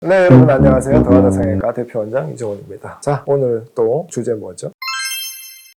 네, 여러분 안녕하세요. 더하다 성형외과 대표원장 이종훈입니다. 자, 오늘 또 주제 뭐죠?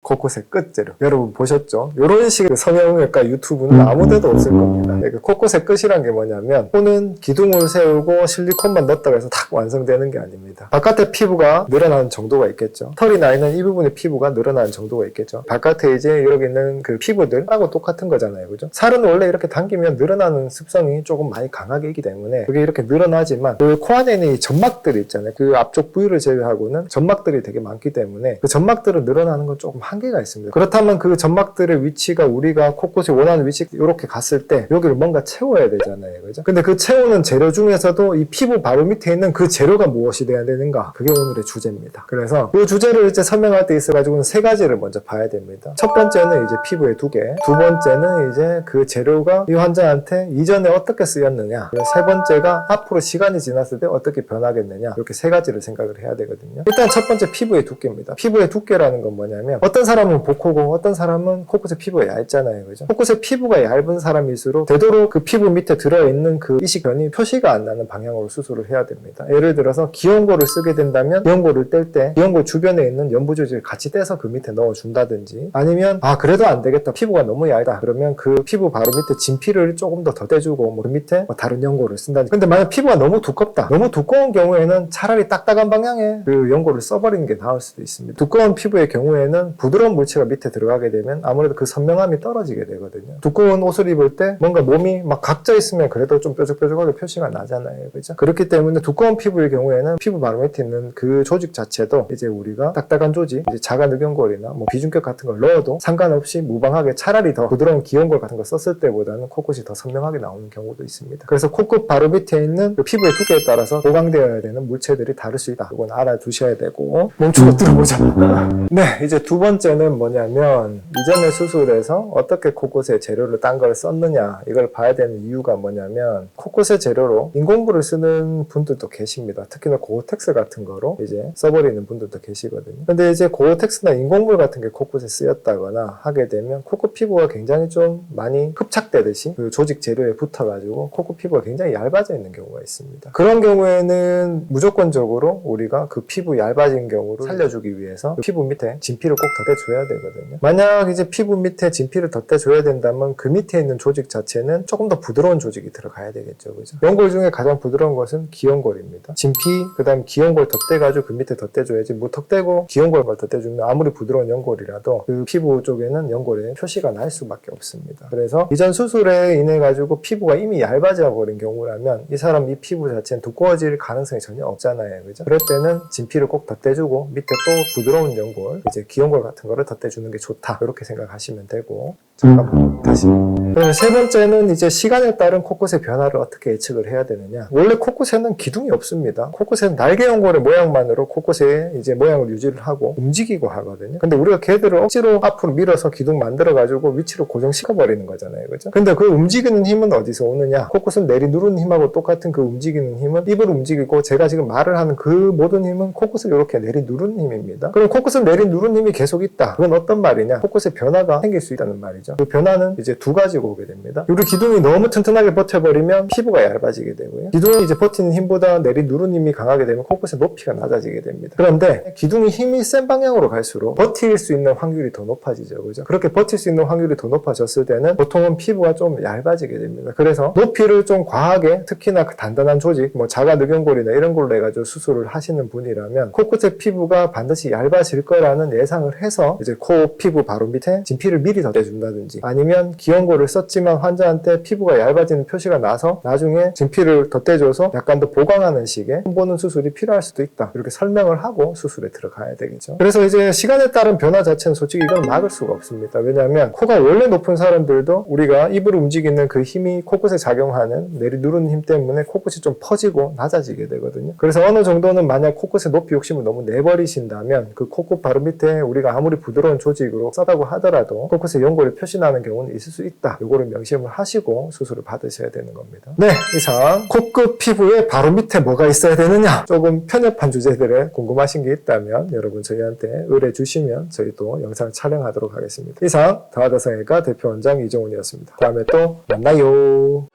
코코세 끝재료. 여러분 보셨죠? 이런 식의 성형외과 유튜브는 아무데도 없을 겁니다. 코코세 끝이란 게 뭐냐면 코는 기둥을 세우고 실리콘만 넣었다고 해서 탁 완성되는 게 아닙니다. 바깥에 피부가 늘어나는 정도가 있겠죠. 털이 나 있는 이 부분의 피부가 늘어나는 정도가 있겠죠. 바깥에 이제 여기 있는 그 피부들하고 똑같은 거잖아요. 그죠? 살은 원래 이렇게 당기면 늘어나는 습성이 조금 많이 강하게 있기 때문에 그게 이렇게 늘어나지만 그 코 안에 있는 이 점막들이 있잖아요. 그 앞쪽 부위를 제외하고는 점막들이 되게 많기 때문에 그 점막들은 늘어나는 건 조금 한계가 있습니다. 그렇다면 그 점막들의 위치가 우리가 코끝이 원하는 위치 이렇게 갔을 때 여기를 뭔가 채워야 되잖아요. 그죠? 근데 그 채우는 재료 중에서도 이 피부 바로 밑에 있는 그 재료가 무엇이 돼야 되는가? 그게 오늘의 주제입니다. 그래서 이 주제를 이제 설명할 때 있어가지고는 세 가지를 먼저 봐야 됩니다. 첫 번째는 이제 피부의 두께, 두 번째는 이제 그 재료가 이 환자한테 이전에 어떻게 쓰였느냐, 그리고 세 번째가 앞으로 시간이 지났을 때 어떻게 변하겠느냐, 이렇게 세 가지를 생각을 해야 되거든요. 일단 첫 번째 피부의 두께입니다. 피부의 두께라는 건 뭐냐면 어떤 사람은 복코고 어떤 사람은 코끝의 피부가 얇잖아요. 그죠? 코끝의 피부가 얇은 사람일수록 되도록 그 피부 밑에 들어있는 그 이식변이 표시가 안 나는 방향으로 수술을 해야 됩니다. 예를 들어서 기온골을 쓰게 된다면 기온골을 뗄 때 기온골 주변에 있는 연부 조직을 같이 떼서 그 밑에 넣어준다든지, 아니면 그래도 안 되겠다, 피부가 너무 얇다 그러면 그 피부 바로 밑에 진피를 조금 더 떼주고 그 밑에 다른 연골을 쓴다든지. 근데 만약 피부가 너무 두껍다, 너무 두꺼운 경우에는 차라리 딱딱한 방향에 그 연골을 써버리는 게 나을 수도 있습니다. 두꺼운 피부의 경우에는 부드러운 물체가 밑에 들어가게 되면 아무래도 그 선명함이 떨어지게 되거든요. 두꺼운 옷을 입을 때 뭔가 몸이 막 각져 있으면 그래도 좀 뾰족뾰족하게 표시가 나잖아요. 그죠? 그렇기 때문에 두꺼운 피부의 경우에는 피부 바로 밑에 있는 그 조직 자체도 이제 우리가 딱딱한 조직, 이제 자가늑연골이나 뭐 비중격 같은 걸 넣어도 상관없이 무방하게 차라리 더 부드러운 기온골 같은 걸 썼을 때보다는 코끝이 더 선명하게 나오는 경우도 있습니다. 그래서 코끝 바로 밑에 있는 그 피부의 두께에 따라서 보강되어야 되는 물체들이 다를 수 있다. 이건 알아두셔야 되고, 멈추고 들어보자. 네, 이제 두 번째는 뭐냐면 이전에 수술에서 어떻게 코끝에 재료를 딴 걸 썼느냐, 이걸 봐야 되는 이유가 뭐냐면 코끝의 재료로 인공부를 쓰는 분들도 계십니다. 특히나 고어텍스 같은 거로 이제 써버리는 분들도 계시거든요. 근데 이제 고어텍스나 인공물 같은 게 코끝에 쓰였다거나 하게 되면 코끝 피부가 굉장히 좀 많이 흡착되듯이 그 조직 재료에 붙어가지고 코끝 피부가 굉장히 얇아져 있는 경우가 있습니다. 그런 경우에는 무조건적으로 우리가 그 피부 얇아진 경우를 살려주기 위해서 그 피부 밑에 진피를 꼭 덧대줘야 되거든요. 만약 이제 피부 밑에 진피를 덧대줘야 된다면 그 밑에 있는 조직 자체는 조금 더 부드러운 조직이 들어가야 되겠죠. 그죠? 연골 중에 가장 부드러운 것은 기연골입니다. 진피, 그 다음 기연골 덧대가지고 그 밑에 덧대줘야지, 뭐 덧대고 기연골만 덧대주면 아무리 부드러운 연골이라도 그 피부 쪽에는 연골에 표시가 날 수밖에 없습니다. 그래서 이전 수술에 인해 가지고 피부가 이미 얇아져 버린 경우라면 이 사람 이 피부 자체는 두꺼워질 가능성이 전혀 없잖아요. 그죠? 그럴 때는 진피를 꼭 덧대주고 밑에 또 부드러운 연골, 이제 기연골 같은 거를 덧대주는 게 좋다, 이렇게 생각하시면 되고. 잠깐만, 다시. 그럼 세 번째는 이제 시간에 따른 코끝의 변화를 어떻게 예측을 해야 되느냐. 원래 코끝에는 기둥이 없습니다. 코끝에는 날개 연골의 모양만으로 코끝의 이제 모양을 유지를 하고 움직이고 하거든요. 근데 우리가 걔들을 억지로 앞으로 밀어서 기둥 만들어가지고 위치로 고정시켜버리는 거잖아요. 그죠? 근데 그 움직이는 힘은 어디서 오느냐? 코끝은 내리 누르는 힘하고 똑같은 그 움직이는 힘은 입을 움직이고, 제가 지금 말을 하는 그 모든 힘은 코끝을 이렇게 내리 누르는 힘입니다. 그럼 코끝을 내리 누르는 힘이 계속 있다. 그건 어떤 말이냐? 코끝에 변화가 생길 수 있다는 말이죠. 그 변화는 이제 두 가지가 오게 됩니다. 우리 기둥이 너무 튼튼하게 버텨버리면 피부가 얇아지게 되고요. 기둥이 이제 버티는 힘보다 내리 누르는 힘이 강하게 되면 코끝의 높이가 낮아지게 됩니다. 그런데 기둥이 힘이 센 방향으로 갈수록 버틸 수 있는 확률이 더 높아지죠. 그죠? 그렇게 버틸 수 있는 확률이 더 높아졌을 때는 보통은 피부가 좀 얇아지게 됩니다. 그래서 높이를 좀 과하게, 특히나 그 단단한 조직, 뭐 자가늑연골이나 이런 걸로 해가지고 수술을 하시는 분이라면 코끝의 피부가 반드시 얇아질 거라는 예상을 해서 이제 코 피부 바로 밑에 진피를 미리 덧대준다든지, 아니면 기연골을 썼지만 환자한테 피부가 얇아지는 표시가 나서 나중에 진피를 덧대줘서 약간 더 보강하는 식의 흉보는 수술이 필요할 수도 있다, 이렇게 설명을 하고 수술에 들어가야 되겠죠. 그래서 이제 시간에 따른 변화 자체는 솔직히 이건 막을 수가 없습니다. 왜냐하면 코가 원래 높은 사람들도 우리가 입을 움직이는 그 힘이 코끝에 작용하는 내리 누르는 힘 때문에 코끝이 좀 퍼지고 낮아지게 되거든요. 그래서 어느 정도는 만약 코끝의 높이 욕심을 너무 내버리신다면 그 코끝 바로 밑에 우리가 아무리 부드러운 조직으로 싸다고 하더라도 코끝에 연골이 표시나는 경우는 있을 수 있다. 요거를 명심을 하시고 수술을 받으셔야 되는 겁니다. 네, 이상 코끝 피부에 바로 밑에 뭐가 있어야 되느냐, 조금 편협한 주제들에 궁금하신 게 있다면 여러분 저희한테 의뢰 주시면 저희 또 영상 촬영하도록 하겠습니다. 이상 더하다 성형외과 대표원장 이종훈이었습니다. 다음에 또 만나요.